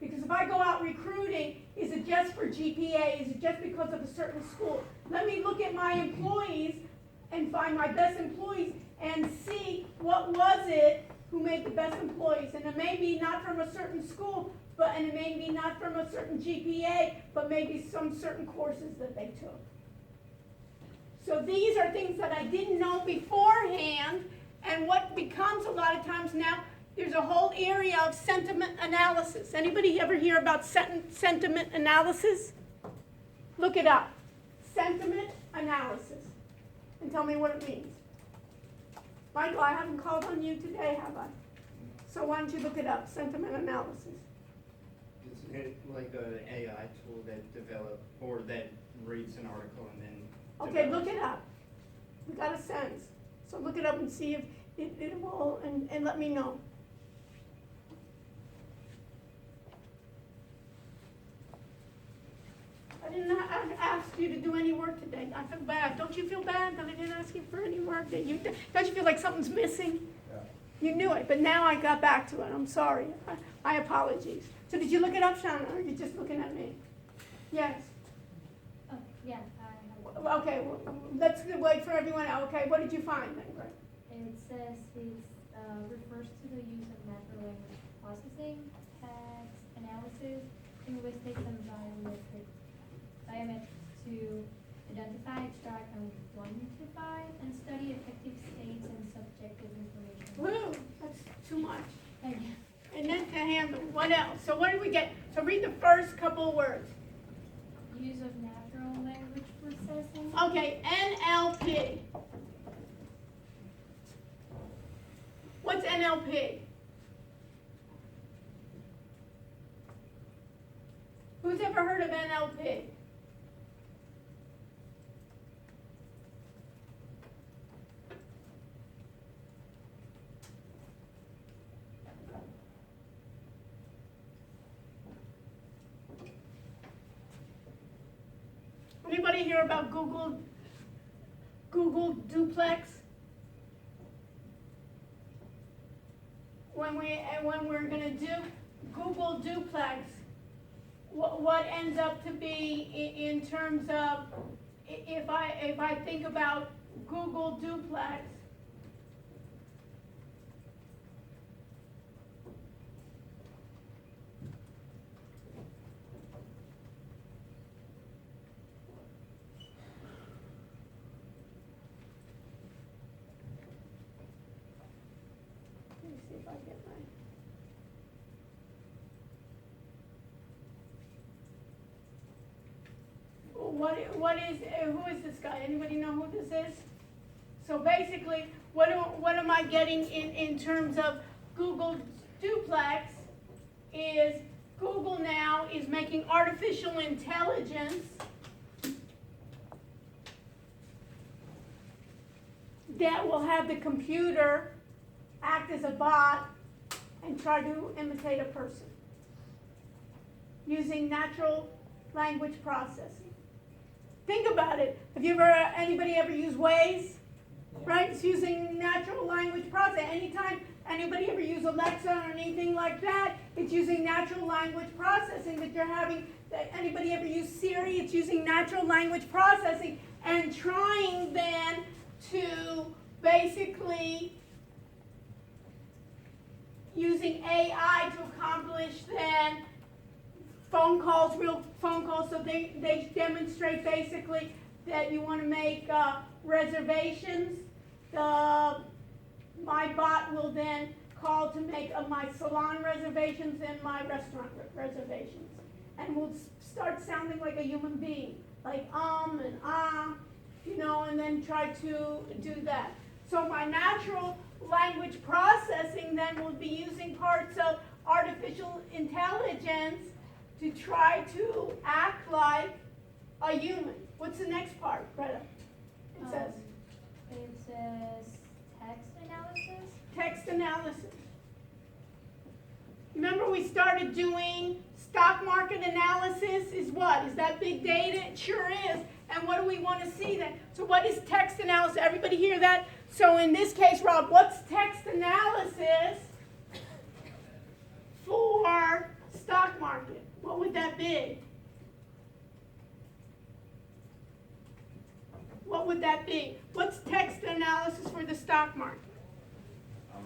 Because if I go out recruiting, is it just for GPA? Is it just because of a certain school? Let me look at my employees and find my best employees and see what was it who made the best employees. And it may be not from a certain school, and it may be not from a certain GPA, but maybe some certain courses that they took. So these are things that I didn't know beforehand, And what becomes a lot of times now, there's a whole area of sentiment analysis. Anybody ever hear about sentiment analysis? Look it up. Sentiment analysis. And tell me what it means. Michael, I haven't called on you today, have I? So why don't you look it up, sentiment analysis. Is it like an AI tool that develop or that reads an article and then Okay, look it up. We got a sense. So look it up and see if it will, and let me know. I didn't ask you to do any work today. I feel bad. Don't you feel bad that I didn't ask you for any work? Don't you feel like something's missing? Yeah. You knew it, but now I got back to it. I'm sorry. My apologies. So did you look it up, Shauna, or are you just looking at me? Yes. Oh, yeah, I have. Okay, let's wait for everyone else. Okay, what did you find then, Greg? It says it refers to the use of natural language processing, text analysis, linguistics, and biometrics to identify, extract, and quantify, and study effective states and subjective information. Woo, that's too much. Thank you. And then to handle, what else? So what did we get? So read the first couple of words. Use of natural language processing. Okay, NLP. What's NLP? Who's ever heard of NLP? Anybody hear about Google Duplex? When we're gonna do Google Duplex, what ends up to be in terms of, if I think about Google Duplex, let me see if I get my. What is, who is this guy? Anybody know who this is? So basically, what am I getting in terms of Google Duplex is Google now is making artificial intelligence that will have the computer act as a bot and try to imitate a person using natural language processing. Think about it. Have you ever, anybody ever used Waze? Right? It's using natural language processing. Anytime anybody ever use Alexa or anything like that, it's using natural language processing that you're having. Anybody ever use Siri? It's using natural language processing and trying then to basically using AI to accomplish then phone calls, real phone calls. So they demonstrate basically that you want to make reservations. My bot will then call to make my salon reservations and my restaurant reservations. And will start sounding like a human being, like and and then try to do that. So my natural language processing then will be using parts of artificial intelligence to try to act like a human. What's the next part, Greta? It says text analysis. text analysis. Remember we started doing stock market analysis is what? Is that big data? It sure is. And what do we want to see then? So what is text analysis? Everybody hear that? So in this case, Rob, what's text analysis for stock market? What would that be? What would that be? What's text analysis for the stock market?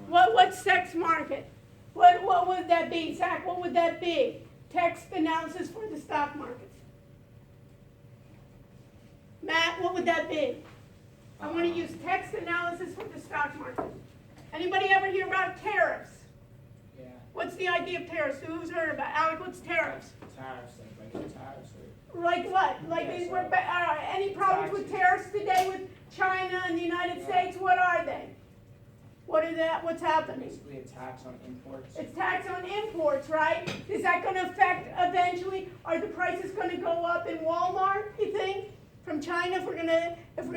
What's text market? What would that be? Zach, what would that be? Text analysis for the stock market. Matt, what would that be? I want to use text analysis for the stock market. Anybody ever hear about tariffs? Yeah, What's the idea of tariffs? Who's heard about it? Alec, what's tariffs? tariffs, like regular tariffs or. Like what? Like Yeah, these so- were any problems with tariffs today with China and the United Yeah. States? What are they? What are that? What's happening? Basically a tax on imports. It's tax on imports, right? Is that going to affect eventually? Are the prices going to go up in Walmart? You think from China if we're gonna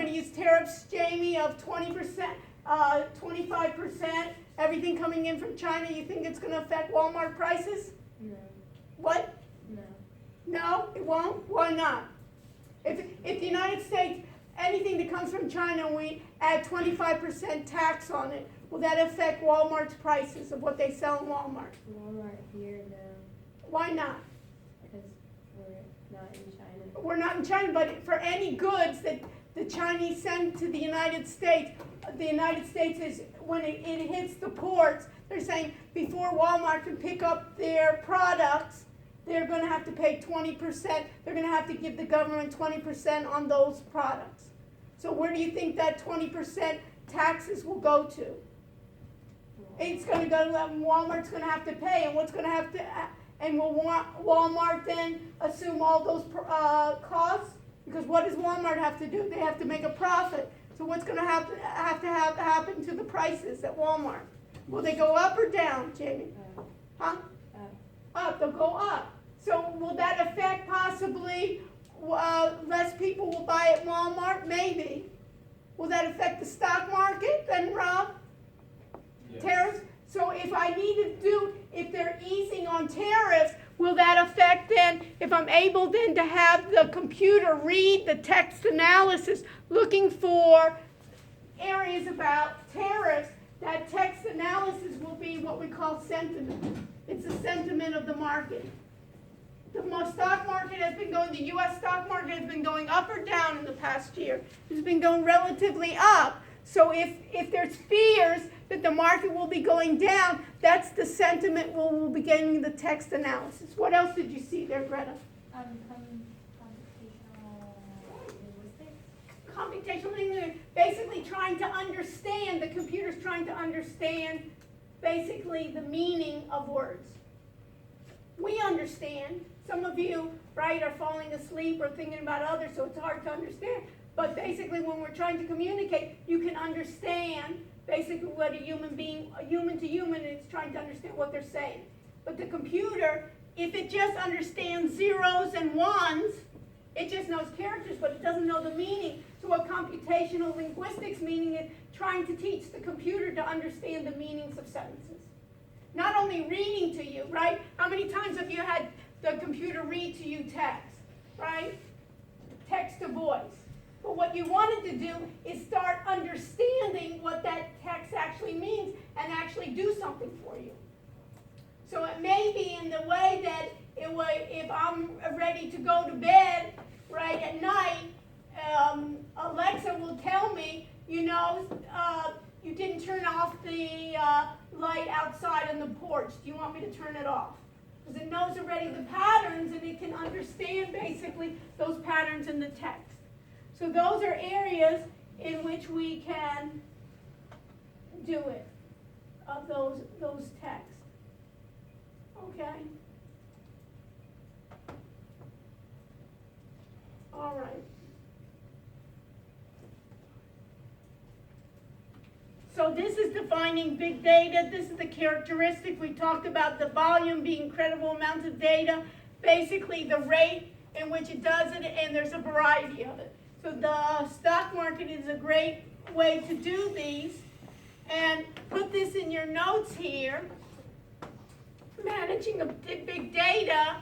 use tariffs, Jamie, of 20%, 25%, everything coming in from China? You think it's going to affect Walmart prices? No, What? no. No, it won't. Why not? If the United States, anything that comes from China, we add 25% tax on it, will that affect Walmart's prices of what they sell in Walmart? Walmart here, no, Why not? because we're not in China. We're not in China, but for any goods that the Chinese send to the United States is, when it hits the ports, they're saying before Walmart can pick up their products, they're going to have to pay 20%. They're going to have to give the government 20% on those products. So where do you think that 20% taxes will go to? It's going to go to Walmart's going to have to pay, and what's going to have to, and will Walmart then assume all those costs? Because what does Walmart have to do? They have to make a profit. So what's going to happen to the prices at Walmart? Will they go up or down, Jamie? Huh? Up. They'll go up. So will that affect possibly less people will buy at Walmart? Maybe. Will that affect the stock market then, Rob? Yes. Tariffs? So if they're easing on tariffs, will that affect then, if I'm able then to have the computer read the text analysis looking for areas about tariffs, that text analysis will be what we call sentiment. It's the sentiment of the market. The stock market has been going, the U.S. stock market has been going up or down in the past year. It's been going relatively up. So if there's fears that the market will be going down, that's the sentiment we'll be getting the text analysis. What else did you see there, Greta? Computational linguistics. Computational linguistics, basically trying to understand, the computer's trying to understand basically the meaning of words. We understand. Some of you, right, are falling asleep or thinking about others, so it's hard to understand. But basically, when we're trying to communicate, you can understand basically what a human to human, is trying to understand what they're saying. But the computer, if it just understands zeros and ones, it just knows characters, but it doesn't know the meaning. So what computational linguistics meaning is trying to teach the computer to understand the meanings of sentences. Not only reading to you, right? How many times have you had the computer read to you text, right? Text to voice. But what you wanted to do is start understanding what that text actually means and actually do something for you. So it may be in the way that if I'm ready to go to bed, right, at night, Alexa will tell me, you didn't turn off the light outside on the porch. Do you want me to turn it off? Because it knows already the patterns and it can understand basically those patterns in the text. So those are areas in which we can do it, of those texts. Okay? All right. So this is defining big data. This is the characteristic. We talked about the volume being credible amounts of data, basically the rate in which it does it, and there's a variety of it. So the stock market is a great way to do these. And put this in your notes here. Managing big data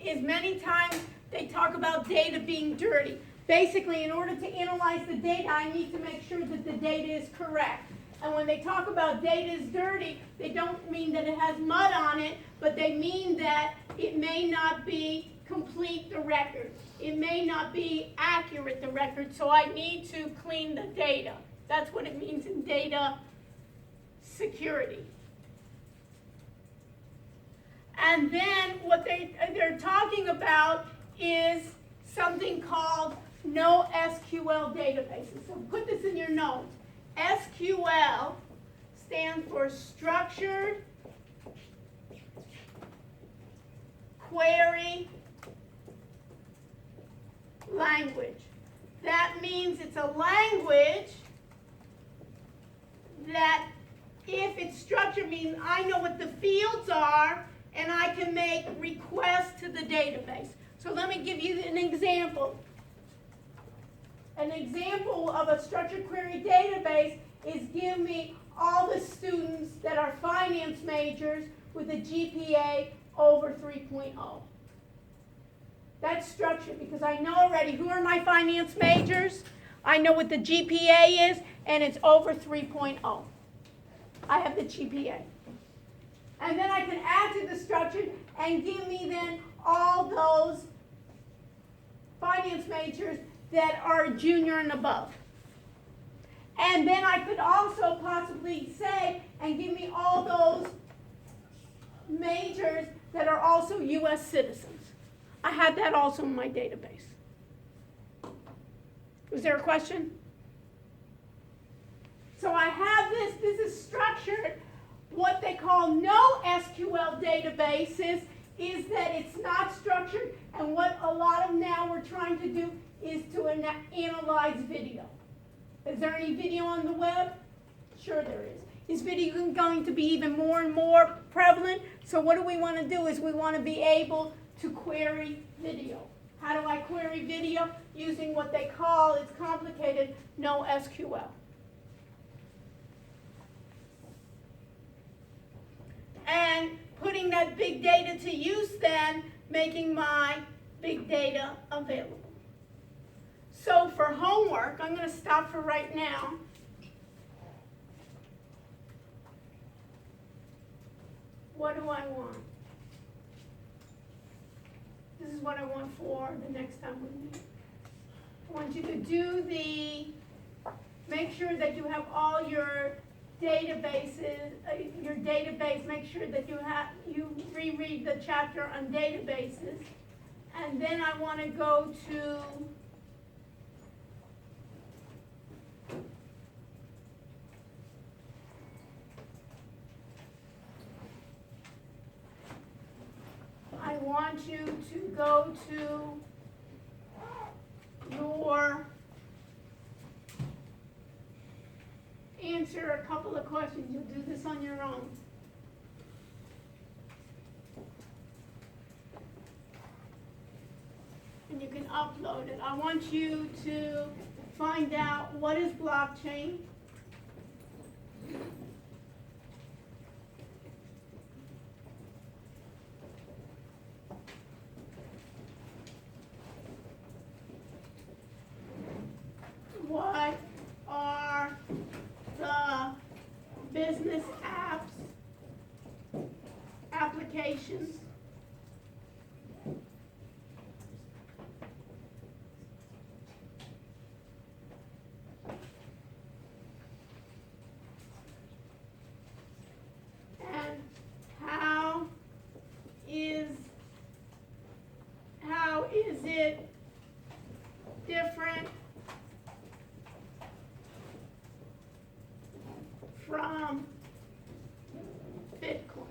is many times they talk about data being dirty. Basically, in order to analyze the data, I need to make sure that the data is correct. And when they talk about data is dirty, they don't mean that it has mud on it, but they mean that it may not be complete the record. It may not be accurate the record, so I need to clean the data. That's what it means in data security. And then what they're talking about is something called NoSQL databases. So put this in your notes. SQL stands for structured query language. That means it's a language that, if it's structured, means I know what the fields are and I can make requests to the database. So let me give you an example. An example of a structured query database is give me all the students that are finance majors with a GPA over 3.0. That's structured because I know already who are my finance majors, I know what the GPA is, and it's over 3.0. I have the GPA. And then I can add to the structured and give me then all those finance majors that are junior and above. And then I could also possibly say and give me all those majors that are also U.S. citizens. I have that also in my database. Was there a question? So I have this is structured. What they call no SQL databases is that it's not structured, and what a lot of now we're trying to do is to analyze video. Is there any video on the web? Sure there is. Is video going to be even more and more prevalent? So what do we want to do is we want to be able to query video. How do I query video? Using what they call, it's complicated, no SQL. And putting that big data to use then, making my big data available. So for homework, I'm going to stop for right now. What do I want? This is what I want for the next time we meet. I want you to do make sure that you have all your databases, your database, make sure that you reread the chapter on databases. And then I want to go to your answer a couple of questions. You'll do this on your own. And you can upload it. I want you to find out what is blockchain. What are the business applications? And how is it different from Bitcoin?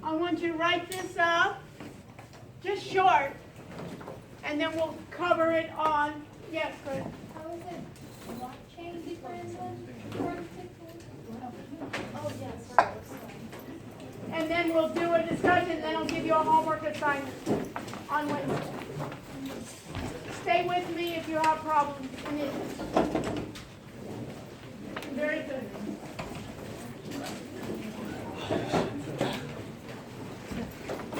I want you to write this up, just short, and then we'll cover it on, yes, Chris? How is it blockchain different from Bitcoin? Oh, yeah, sorry. And then we'll do a discussion, then I'll give you a homework assignment on Wednesday. Stay with me if you have problems and issues. Very good.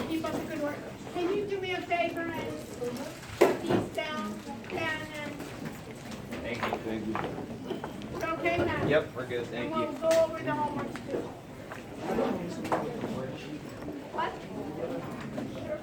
Keep up the good work. Can you do me a favor and put these down, and Thank you. Thank you. We're okay, Matt? Yep, we're good, thank And you. we'll go over the homework too. What? Sure.